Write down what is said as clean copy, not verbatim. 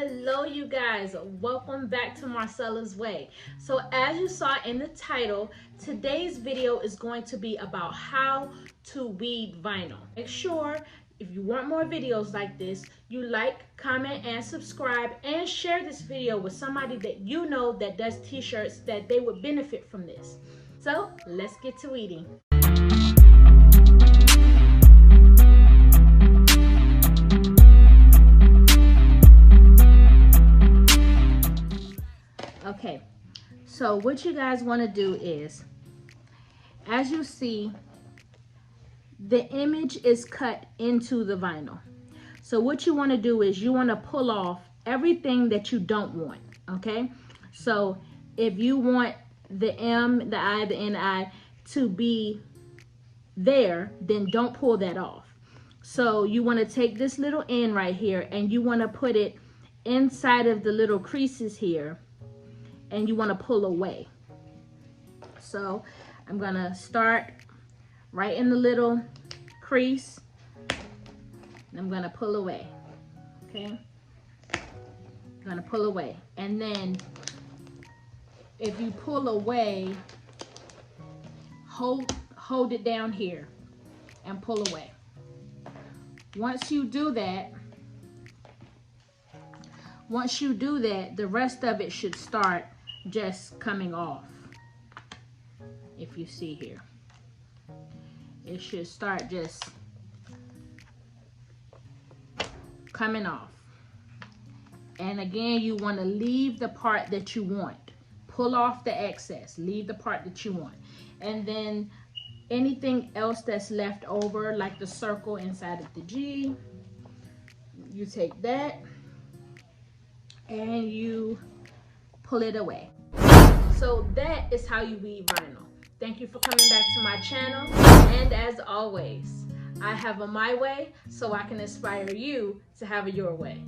Hello you guys, welcome back to Marcella's Way. So as you saw in the title, today's video is going to be about how to weed vinyl. Make sure if you want more videos like this, you like, comment, and subscribe, and share this video with somebody that you know that does t-shirts that they would benefit from this. So let's get to weeding. Okay, so what you guys want to do is, as you see, the image is cut into the vinyl. So what you want to do is you want to pull off everything that you don't want, okay? So if you want the M, the I, the NI to be there, then don't pull that off. So you want to take this little N right here and you want to put it inside of the little creases here, and you want to pull away. So I'm gonna start right in the little crease and I'm gonna pull away. Okay, I'm gonna pull away, and then if you pull away, hold it down here and pull away. Once you do that, the rest of it should start just coming off. If you see here, it should start just coming off. And again, you want to leave the part that you want. Pull off the excess, leave the part that you want, and then anything else that's left over, like the circle inside of the G, you take that and you pull it away. So that is how you weed vinyl. Thank you for coming back to my channel, and as always, I have a my way so I can inspire you to have a your way.